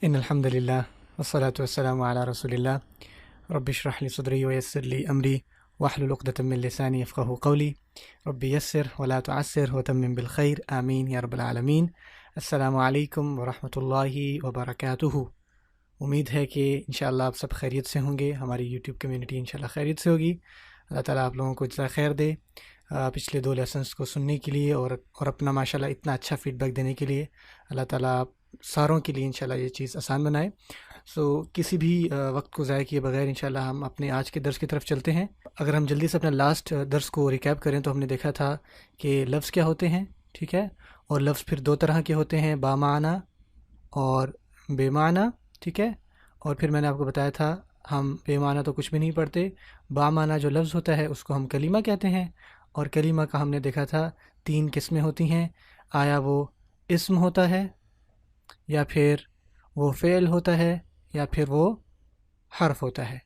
ان الحمد للہ والصلاة والسلام علی رسول اللہ رب اشرح لی صدری ویسر لی امری واحلل عقدۃ من لسانی یفقہوا قولی رب یسر ولا تعسر وتمم بالخیر آمین یا رب العالمین۔ السلام علیکم ورحمۃ اللہ وبرکاتہ۔ امید ہے کہ انشاءاللہ آپ سب خیریت سے ہوں گے، ہماری یوٹیوب کمیونٹی انشاءاللہ خیریت سے ہوگی۔ اللہ تعالیٰ آپ لوگوں کو جزائے خیر دے پچھلے 2 لیسنس کو سننے کے لیے اور اپنا ماشاءاللہ اتنا اچھا فیڈ بیک دینے کے لیے۔ اللہ تعالیٰ آپ ساروں کے لیے انشاءاللہ یہ چیز آسان بنائے۔ کسی بھی وقت کو ضائع کیے بغیر انشاءاللہ ہم اپنے آج کے درس کی طرف چلتے ہیں۔ اگر ہم جلدی سے اپنا لاسٹ درس کو ریکیپ کریں تو ہم نے دیکھا تھا کہ لفظ کیا ہوتے ہیں، ٹھیک ہے، اور لفظ پھر 2 طرح کے ہوتے ہیں، بامعنی اور بے معنی، ٹھیک ہے۔ اور پھر میں نے آپ کو بتایا تھا ہم بے معنی تو کچھ بھی نہیں پڑھتے، بامعنی جو لفظ ہوتا ہے اس کو ہم کلمہ کہتے ہیں، اور کلمہ کا ہم نے دیکھا تھا 3 قسمیں ہوتی ہیں، آیا وہ اسم ہوتا ہے، یا پھر وہ فعل ہوتا ہے، یا پھر وہ حرف ہوتا ہے۔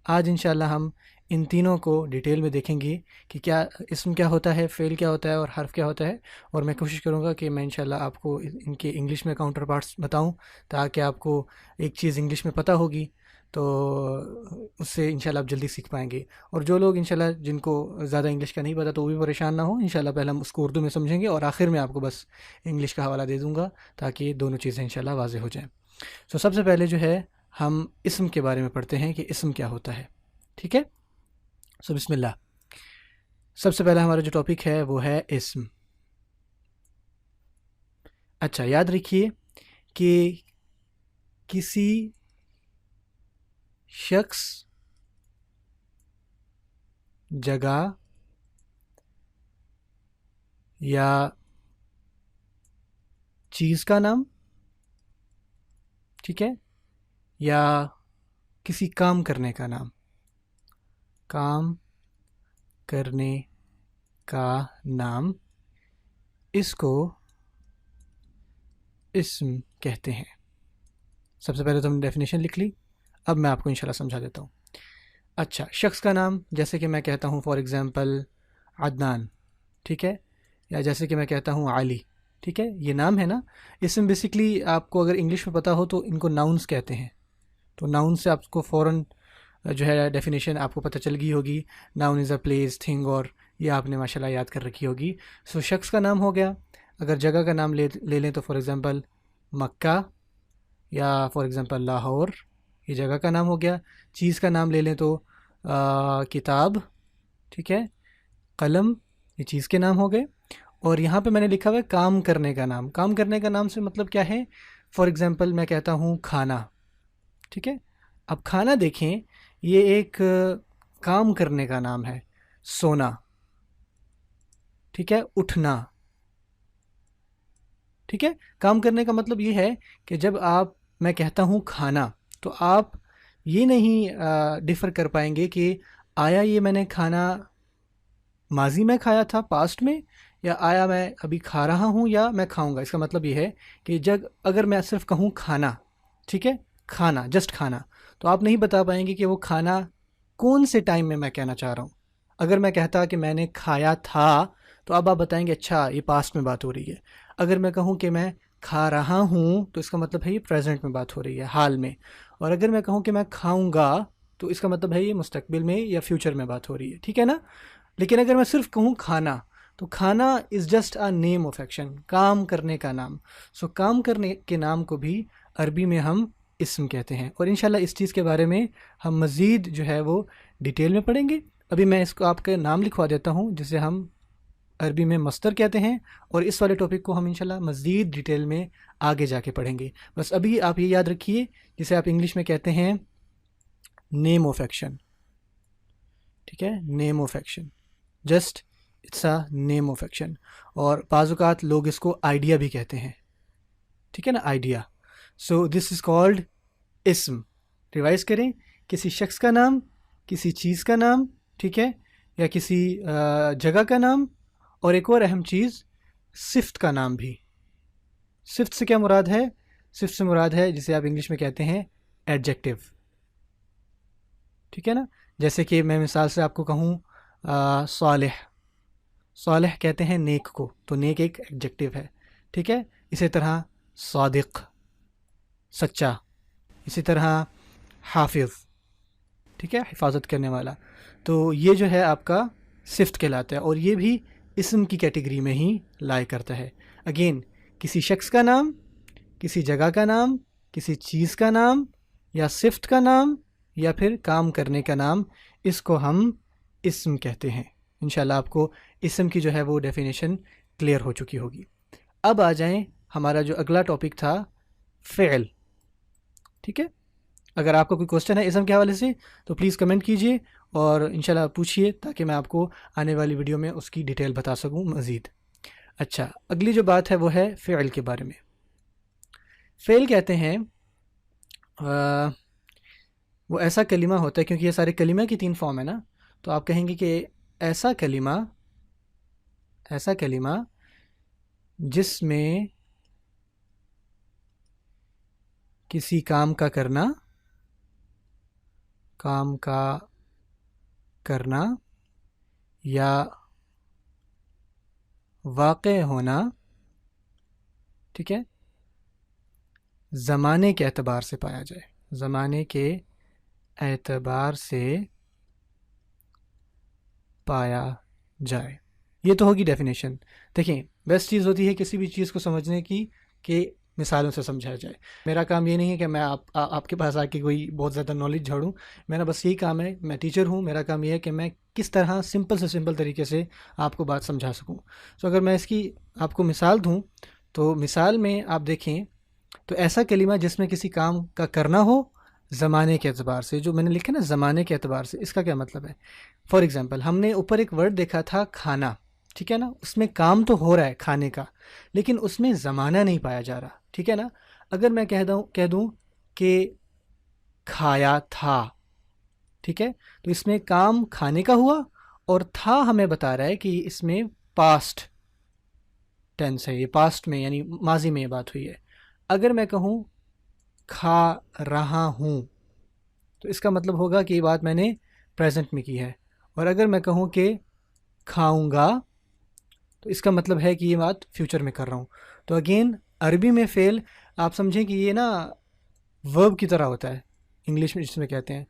آج انشاءاللہ ہم ان تینوں کو ڈیٹیل میں دیکھیں گے کہ کیا اسم کیا ہوتا ہے، فعل کیا ہوتا ہے اور حرف کیا ہوتا ہے، اور میں کوشش کروں گا کہ میں انشاءاللہ آپ کو ان کے انگلش میں کاؤنٹر پارٹس بتاؤں تاکہ آپ کو ایک چیز انگلش میں پتہ ہوگی تو اس سے انشاءاللہ آپ جلدی سیکھ پائیں گے۔ اور جو لوگ انشاءاللہ جن کو زیادہ انگلش کا نہیں پتہ تو وہ بھی پریشان نہ ہوں، انشاءاللہ پہلے ہم اس کو اردو میں سمجھیں گے اور آخر میں آپ کو بس انگلش کا حوالہ دے دوں گا تاکہ دونوں چیزیں انشاءاللہ واضح ہو جائیں۔ سب سے پہلے جو ہے ہم اسم کے بارے میں پڑھتے ہیں کہ اسم کیا ہوتا ہے، ٹھیک ہے۔ بسم اللہ۔ سب سے پہلا ہمارا جو ٹاپک ہے وہ ہے اسم۔ اچھا، یاد رکھیے کہ کسی شخص، جگہ یا چیز کا نام، ٹھیک ہے، یا کسی کام کرنے کا نام، کام کرنے کا نام، اس کو اسم کہتے ہیں۔ سب سے پہلے تو ہم نے ڈیفینیشن لکھ لی، اب میں آپ کو انشاءاللہ سمجھا دیتا ہوں۔ اچھا، شخص کا نام جیسے کہ میں کہتا ہوں فار ایگزامپل عدنان، ٹھیک ہے، یا جیسے کہ میں کہتا ہوں علی، ٹھیک ہے، یہ نام ہے نا۔ اسم بیسکلی آپ کو اگر انگلش میں پتہ ہو تو ان کو ناؤنس کہتے ہیں، تو ناؤن سے آپ کو فوراً جو ہے ڈیفینیشن آپ کو پتہ چل گئی ہوگی۔ Noun is a place, thing, اور یہ آپ نے ماشاءاللہ یاد کر رکھی ہوگی۔ شخص کا نام ہو گیا۔ اگر جگہ کا نام لے لیں تو فار ایگزامپل مکہ، یا فار ایگزامپل لاہور، یہ جگہ کا نام ہو گیا۔ چیز کا نام لے لیں تو کتاب، ٹھیک ہے، قلم، یہ چیز کے نام ہو گئے۔ اور یہاں پہ میں نے لکھا ہوا ہے کام کرنے کا نام۔ کام کرنے کا نام سے مطلب کیا ہے؟ فار ایگزامپل میں کہتا ہوں کھانا، ٹھیک ہے۔ اب کھانا دیکھیں، یہ ایک کام کرنے کا نام ہے۔ سونا، ٹھیک ہے، اٹھنا، ٹھیک ہے۔ کام کرنے کا مطلب یہ ہے کہ جب میں کہتا ہوں کھانا تو آپ یہ نہیں ڈیفر کر پائیں گے کہ آیا یہ میں نے کھانا ماضی میں کھایا تھا، پاسٹ میں، یا آیا میں ابھی کھا رہا ہوں یا میں کھاؤں گا۔ اس کا مطلب یہ ہے کہ اگر میں صرف کہوں کھانا، ٹھیک ہے، کھانا، جسٹ کھانا، تو آپ نہیں بتا پائیں گے کہ وہ کھانا کون سے ٹائم میں کہنا چاہ رہا ہوں۔ اگر میں کہتا کہ میں نے کھایا تھا تو اب آپ بتائیں گے اچھا یہ پاسٹ میں بات ہو رہی ہے۔ اگر میں کہوں کہ میں کھا رہا ہوں تو اس کا مطلب ہے یہ پریزنٹ میں بات ہو رہی ہے، حال میں۔ اور اگر میں کہوں کہ میں کھاؤں گا تو اس کا مطلب ہے یہ مستقبل میں یا فیوچر میں بات ہو رہی ہے، ٹھیک ہے نا۔ لیکن اگر میں صرف کہوں کھانا تو کھانا is just a name of action, کام کرنے کا نام۔ کام کرنے کے نام کو بھی عربی میں ہم اسم کہتے ہیں، اور انشاءاللہ اس چیز کے بارے میں ہم مزید جو ہے وہ ڈیٹیل میں پڑھیں گے۔ ابھی میں اس کو آپ کا نام لکھوا دیتا ہوں جسے ہم عربی میں مصدر کہتے ہیں، اور اس والے ٹاپک کو ہم انشاءاللہ مزید ڈیٹیل میں آگے جا کے پڑھیں گے۔ بس ابھی آپ یہ یاد رکھیے جسے آپ انگلش میں کہتے ہیں نیم آف ایکشن، ٹھیک ہے، name of action, just it's a name of action. اور بعض اوقات لوگ اس کو آئیڈیا بھی کہتے ہیں، ٹھیک ہے نا، آئیڈیا۔ دس از کالڈ اسم۔ ریوائز کریں، کسی شخص کا نام، کسی چیز کا نام، ٹھیک ہے، یا کسی جگہ کا نام، اور ایک اور اہم چیز صفت کا نام بھی۔ صفت سے کیا مراد ہے؟ صفت سے مراد ہے جسے آپ انگلش میں کہتے ہیں ایڈجیکٹو، ٹھیک ہے نا۔ جیسے کہ میں مثال سے آپ کو کہوں صالح، صالح کہتے ہیں نیک کو، تو نیک ایک ایڈجیکٹو ہے، ٹھیک ہے۔ اسی طرح صادق، سچا، اسی طرح حافظ، ٹھیک ہے، حفاظت کرنے والا. تو یہ جو ہے آپ کا صفت کہلاتا ہے، اور یہ بھی اسم کی کیٹیگری میں ہی لائے کرتا ہے. اگین کسی شخص کا نام، کسی جگہ کا نام، کسی چیز کا نام، یا صفت کا نام، یا پھر کام کرنے کا نام، اس کو ہم اسم کہتے ہیں. انشاءاللہ آپ کو اسم کی جو ہے وہ ڈیفینیشن کلیئر ہو چکی ہوگی. اب آ جائیں ہمارا جو اگلا ٹاپک تھا، فعل. ٹھیک ہے، اگر آپ کا کوئی کوسچن ہے اسم کے حوالے سے تو پلیز کمنٹ کیجئے اور انشاءاللہ پوچھیے، تاکہ میں آپ کو آنے والی ویڈیو میں اس کی ڈیٹیل بتا سکوں مزید. اچھا، اگلی جو بات ہے وہ ہے فعل کے بارے میں. فعل کہتے ہیں وہ ایسا کلمہ ہوتا ہے، کیونکہ یہ سارے کلمہ کی 3 فارم ہے نا، تو آپ کہیں گے کہ ایسا کلمہ جس میں کسی کام کا کرنا یا واقع ہونا، ٹھیک ہے، زمانے کے اعتبار سے پایا جائے، زمانے کے اعتبار سے پایا جائے. یہ تو ہوگی ڈیفینیشن. دیکھیں، بیسٹ چیز ہوتی ہے کسی بھی چیز کو سمجھنے کی کہ مثالوں سے سمجھایا جائے. میرا کام یہ نہیں ہے کہ میں آپ کے پاس آ کے کوئی بہت زیادہ نالج جھاڑوں. میرا بس یہی کام ہے، میں ٹیچر ہوں، میرا کام یہ ہے کہ میں کس طرح سمپل سے سمپل طریقے سے آپ کو بات سمجھا سکوں. سو اگر میں اس کی آپ کو مثال دوں تو مثال میں آپ دیکھیں تو ایسا کلمہ جس میں کسی کام کا کرنا ہو زمانے کے اعتبار سے، جو میں نے لکھا نا زمانے کے اعتبار سے، اس کا کیا مطلب ہے؟ فار ایگزامپل ہم نے اوپر ایک ورڈ دیکھا تھا کھانا، ٹھیک ہے نا، اس میں کام تو ہو رہا ہے کھانے کا، لیکن اس میں زمانہ نہیں پایا جا رہا. ٹھیک ہے نا. اگر میں کہہ دوں کہ کھایا تھا، ٹھیک ہے، تو اس میں کام کھانے کا ہوا، اور تھا ہمیں بتا رہا ہے کہ اس میں پاسٹ ٹینس ہے، یہ پاسٹ میں یعنی ماضی میں یہ بات ہوئی ہے. اگر میں کہوں کھا رہا ہوں تو اس کا مطلب ہوگا کہ یہ بات میں نے پریزنٹ میں کی ہے. اور اگر میں کہوں کہ کھاؤں گا تو اس کا مطلب ہے کہ یہ بات فیوچر میں کر رہا ہوں. تو اگین عربی میں فعل آپ سمجھیں کہ یہ نا ورب کی طرح ہوتا ہے، انگلش میں جس میں کہتے ہیں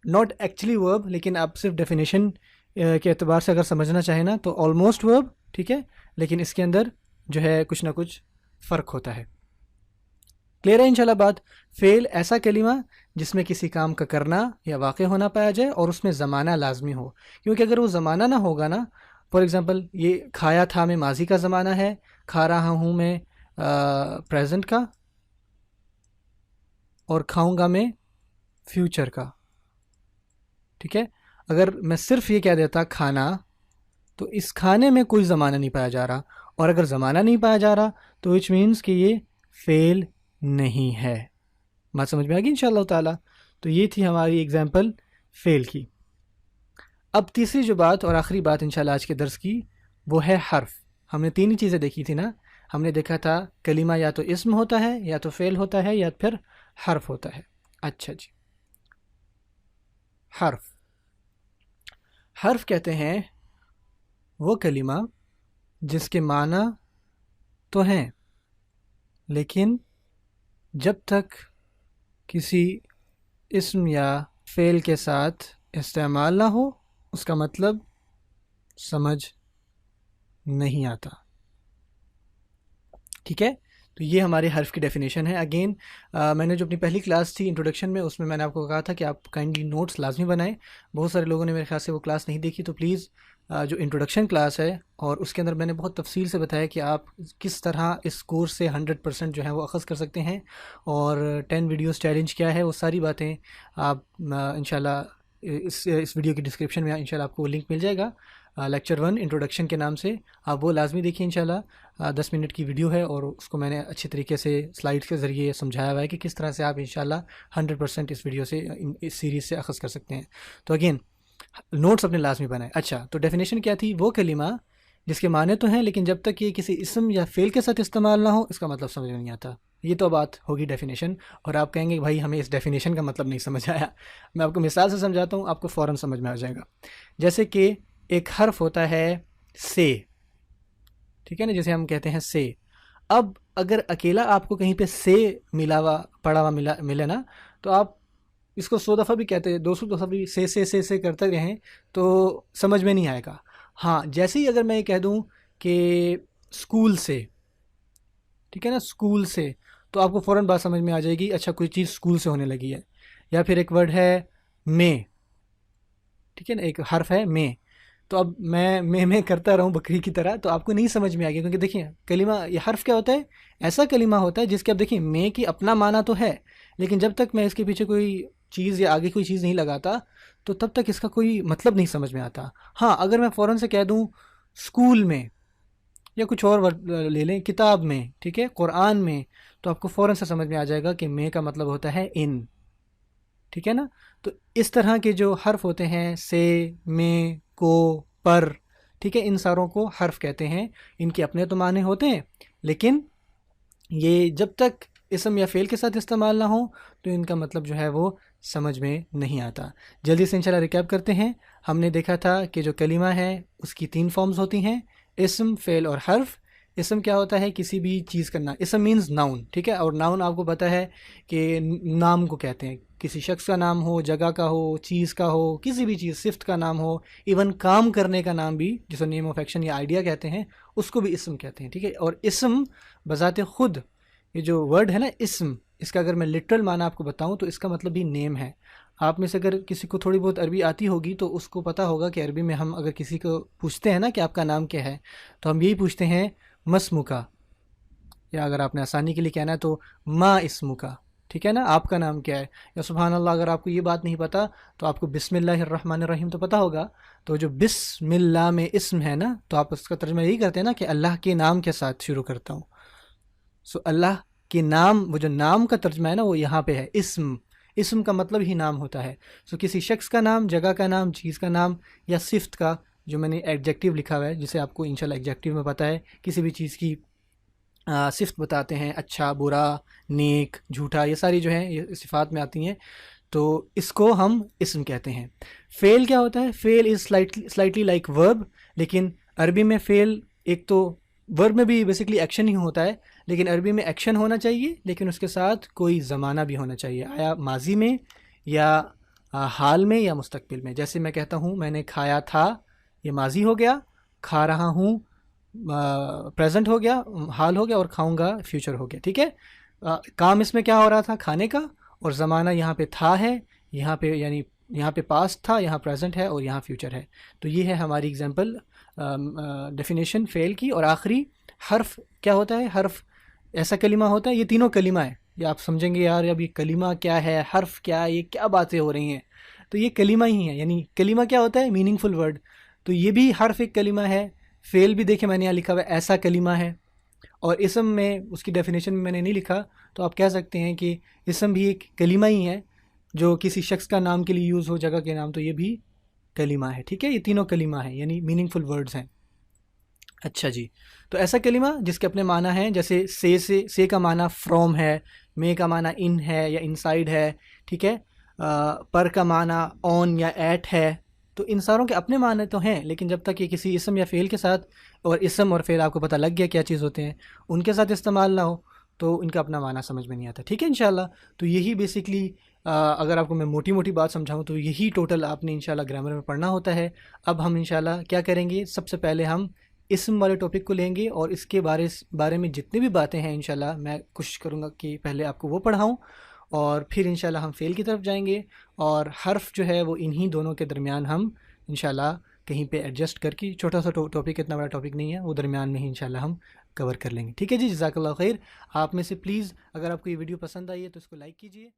ناٹ ایکچولی ورب، لیکن آپ صرف ڈیفینیشن کے اعتبار سے اگر سمجھنا چاہیں نا تو آلموسٹ ورب، ٹھیک ہے، لیکن اس کے اندر جو ہے کچھ نہ کچھ فرق ہوتا ہے. کلیئر ہے انشاءاللہ بات؟ فعل ایسا کلمہ جس میں کسی کام کا کرنا یا واقع ہونا پایا جائے اور اس میں زمانہ لازمی ہو. کیونکہ اگر وہ زمانہ نہ ہوگا نا، فار ایگزامپل یہ کھایا تھا میں ماضی کا زمانہ ہے، کھا رہا ہوں میں پریزنٹ کا، اور کھاؤں گا میں فیوچر کا. ٹھیک ہے، اگر میں صرف یہ کہہ دیتا کھانا تو اس کھانے میں کوئی زمانہ نہیں پایا جا رہا، اور اگر زمانہ نہیں پایا جا رہا تو وچ مینس کہ یہ فعل نہیں ہے. بات سمجھ میں آ گئی انشاءاللہ تعالی. تو یہ تھی ہماری ایگزامپل فعل کی. اب تیسری جو بات اور آخری بات انشاءاللہ آج کے درس کی وہ ہے حرف. ہم نے 3 ہی چیزیں دیکھی تھی نا. ہم نے دیکھا تھا کلمہ یا تو اسم ہوتا ہے، یا تو فعل ہوتا ہے، یا پھر حرف ہوتا ہے. اچھا جی، حرف کہتے ہیں وہ کلمہ جس کے معنی تو ہیں، لیکن جب تک کسی اسم یا فعل کے ساتھ استعمال نہ ہو اس کا مطلب سمجھ نہیں آتا. ٹھیک ہے، تو یہ ہمارے حرف کی ڈیفینیشن ہے. اگین میں نے جو اپنی پہلی کلاس تھی انٹروڈکشن میں، اس میں نے آپ کو کہا تھا کہ آپ کائنڈلی نوٹس لازمی بنائیں. بہت سارے لوگوں نے میرے خیال سے وہ کلاس نہیں دیکھی، تو پلیز جو انٹروڈکشن کلاس ہے اور اس کے اندر میں نے بہت تفصیل سے بتایا کہ آپ کس طرح اس کورس سے 100% جو ہے وہ اخذ کر سکتے ہیں، اور 10 ویڈیوز چیلنج کیا ہے، وہ ساری باتیں آپ انشاءاللہ اس ویڈیو کی ڈسکرپشن میں انشاءاللہ آپ کو لنک مل جائے گا. لیکچر 1 انٹروڈکشن کے نام سے آپ وہ لازمی دیکھیں انشاءاللہ. 10 منٹ کی ویڈیو ہے اور اس کو میں نے اچھے طریقے سے سلائڈ کے ذریعے سمجھایا ہوا ہے کہ کس طرح سے آپ انشاءاللہ 100% اس ویڈیو سے اس سیریز سے اخذ کر سکتے ہیں. تو اگین نوٹس اپنے لازمی بنائیں. اچھا، تو ڈیفینیشن کیا تھی؟ وہ کلمہ جس کے معنی تو ہیں لیکن جب تک یہ کسی اسم یا فعل کے ساتھ استعمال نہ ہو اس کا مطلب سمجھ میں نہیں آتا. یہ تو بات ہوگی ڈیفینیشن، اور آپ کہیں گے کہ بھائی ہمیں اس ڈیفینیشن کا مطلب نہیں سمجھ آیا. میں آپ کو مثال سے سمجھاتا ہوں، آپ کو فوراً سمجھ میں آ جائے گا. جیسے کہ ایک حرف ہوتا ہے سے، ٹھیک ہے نا، جسے ہم کہتے ہیں سے. اب اگر اکیلا آپ کو کہیں پہ سے ملا ہوا پڑا ہوا ملے نا، تو آپ اس کو 100 دفعہ بھی کہتے ہیں، 200 دفعہ بھی سے کرتے رہیں تو سمجھ میں نہیں آئے گا۔ ہاں جیسے ہی اگر میں یہ کہہ دوں کہ اسکول سے، ٹھیک ہے نا، اسکول سے، تو آپ کو فوراً بات سمجھ میں آ جائے گی، اچھا کوئی چیز اسکول سے ہونے لگی ہے۔ یا پھر ایک ورڈ ہے میں، ٹھیک ہے نا، ایک حرف ہے میں، تو اب میں کرتا رہوں بکری کی طرح تو آپ کو نہیں سمجھ میں آ گیا، کیونکہ دیکھیں کلمہ، یہ حرف کیا ہوتا ہے؟ ایسا کلمہ ہوتا ہے جس کے اب دیکھیں میں کی اپنا معنی تو ہے، لیکن جب تک میں اس کے پیچھے کوئی چیز یا آگے کوئی چیز نہیں لگاتا تو تب تک اس کا کوئی مطلب نہیں سمجھ میں آتا۔ ہاں اگر میں فوراً سے کہہ دوں اسکول میں، یا کچھ اور لے لیں، کتاب میں، ٹھیک ہے، قرآن میں، تو آپ کو فوراً سے سمجھ میں آ جائے گا کہ میں کا مطلب ہوتا ہے ان، ٹھیک ہے نا۔ تو اس طرح کے جو حرف ہوتے ہیں، سے، میں، کو، پر، ٹھیک ہے، ان ساروں کو حرف کہتے ہیں۔ ان کے اپنے تو معنی ہوتے ہیں، لیکن یہ جب تک اسم یا فعل کے ساتھ استعمال نہ ہو تو ان کا مطلب جو ہے وہ سمجھ میں نہیں آتا۔ جلدی سے انشاءاللہ ریکیپ کرتے ہیں۔ ہم نے دیکھا تھا کہ جو کلمہ ہے اس کی 3 فارمز ہوتی ہیں، اسم، فعل اور حرف۔ اسم کیا ہوتا ہے؟ کسی بھی چیز کا نام، اسم مینز ناؤن، ٹھیک ہے، اور ناؤن آپ کو پتہ ہے کہ نام کو کہتے ہیں، کسی شخص کا نام ہو، جگہ کا ہو، چیز کا ہو، کسی بھی چیز، صفت کا نام ہو، ایون کام کرنے کا نام بھی، جسے نیم آف ایکشن یا آئیڈیا کہتے ہیں، اس کو بھی اسم کہتے ہیں، ٹھیک ہے۔ اور اسم بذات خود، یہ جو ورڈ ہے نا اسم، اس کا اگر میں لٹرل معنی آپ کو بتاؤں تو اس کا مطلب بھی نیم ہے۔ آپ میں سے اگر کسی کو تھوڑی بہت عربی آتی ہوگی تو اس کو پتہ ہوگا کہ عربی میں ہم اگر کسی کو پوچھتے ہیں نا کہ آپ کا نام کیا ہے، تو ہم یہی پوچھتے ہیں مسمکا، یا اگر آپ نے آسانی کے لیے کہنا ہے تو ما اسمکا، ٹھیک ہے نا، آپ کا نام کیا ہے۔ یا سبحان اللہ، اگر آپ کو یہ بات نہیں پتہ تو آپ کو بسم اللہ الرحمن الرحیم تو پتہ ہوگا، تو جو بسم اللہ میں اسم ہے نا، تو آپ اس کا ترجمہ یہی کرتے ہیں نا کہ اللہ کے نام کے ساتھ شروع کرتا ہوں۔ سو اللہ کے نام، وہ جو نام کا ترجمہ ہے نا وہ یہاں پہ ہے اسم۔ اسم کا مطلب ہی نام ہوتا ہے۔ سو کسی شخص کا نام، جگہ کا نام، چیز کا نام، یا صفت کا، جو میں نے ایڈجیکٹیو لکھا ہوا ہے، جسے آپ کو انشاءاللہ ایڈجیکٹیو میں پتہ ہے، کسی بھی چیز کی صفت بتاتے ہیں، اچھا، برا، نیک، جھوٹا، یہ ساری جو ہیں یہ صفات میں آتی ہیں، تو اس کو ہم اسم کہتے ہیں۔ فعل کیا ہوتا ہے؟ فعل از سلائٹلی لائک ورب، لیکن عربی میں فعل، ایک تو ورب میں بھی بیسکلی ایکشن ہی ہوتا ہے، لیکن عربی میں ایکشن ہونا چاہیے، لیکن اس کے ساتھ کوئی زمانہ بھی ہونا چاہیے، آیا ماضی میں یا حال میں یا مستقبل میں۔ جیسے میں کہتا ہوں میں نے کھایا تھا، یہ ماضی ہو گیا، کھا رہا ہوں پریزنٹ ہو گیا، حال ہو گیا، اور کھاؤں گا فیوچر ہو گیا، ٹھیک ہے۔ کام اس میں کیا ہو رہا تھا؟ کھانے کا، اور زمانہ یہاں پہ تھا ہے، یہاں پہ یعنی یہاں پہ پاسٹ تھا، یہاں پریزنٹ ہے، اور یہاں فیوچر ہے۔ تو یہ ہے ہماری ایگزامپل ڈیفینیشن فعل کی۔ اور آخری حرف کیا ہوتا ہے؟ حرف ایسا کلمہ ہوتا ہے، یہ تینوں کلمہ ہے، یہ آپ سمجھیں گے یار اب یہ کلمہ کیا ہے، حرف کیا ہے، یہ کیا باتیں ہو رہی ہیں، تو یہ کلمہ ہی ہے۔ یعنی کلمہ کیا ہوتا ہے؟ میننگ فل ورڈ، تو یہ بھی حرف ایک کلمہ ہے۔ فعل بھی دیکھیں میں نے یہاں لکھا ہوا ہے ایسا کلمہ ہے، اور اسم میں اس کی ڈیفینیشن میں نے نہیں لکھا، تو آپ کہہ سکتے ہیں کہ اسم بھی ایک کلمہ ہی ہے، جو کسی شخص کا نام کے لیے یوز ہو، جگہ کے نام، تو یہ بھی کلمہ ہے، ٹھیک ہے۔ یہ تینوں کلمہ ہیں، یعنی میننگ فل ورڈز ہیں۔ اچھا جی، تو ایسا کلمہ جس کے اپنے معنی ہیں، جیسے سے کا معنی فرام ہے، میں کا معنی ان ہے یا انسائیڈ ہے، ٹھیک ہے، پر کا معنی آن یا ایٹ ہے، تو ان ساروں کے اپنے معنی تو ہیں، لیکن جب تک یہ کسی اسم یا فعل کے ساتھ، اور اسم اور فعل آپ کو پتہ لگ گیا کیا چیز ہوتے ہیں، ان کے ساتھ استعمال نہ ہو تو ان کا اپنا معنی سمجھ میں نہیں آتا، ٹھیک ہے انشاءاللہ۔ تو یہی بیسکلی اگر آپ کو میں موٹی موٹی بات سمجھاؤں تو یہی ٹوٹل آپ نے انشاءاللہ گرامر میں پڑھنا ہوتا ہے۔ اب ہم انشاءاللہ کیا کریں گے؟ سب سے پہلے ہم اسم والے ٹاپک کو لیں گے، اور اس کے بارے میں جتنی بھی باتیں ہیں انشاءاللہ میں کوشش کروں گا کہ پہلے آپ کو وہ پڑھاؤں، اور پھر انشاءاللہ ہم فعل کی طرف جائیں گے، اور حرف جو ہے وہ انہی دونوں کے درمیان ہم انشاءاللہ کہیں پہ ایڈجسٹ کر کے، چھوٹا سا ٹاپک، اتنا بڑا ٹاپک نہیں ہے، وہ درمیان میں ہی انشاءاللہ ہم کور کر لیں گے، ٹھیک ہے جی۔ جزاک اللہ خیر۔ آپ میں سے پلیز اگر آپ کو یہ ویڈیو پسند آئی ہے تو اس کو لائک کیجیے۔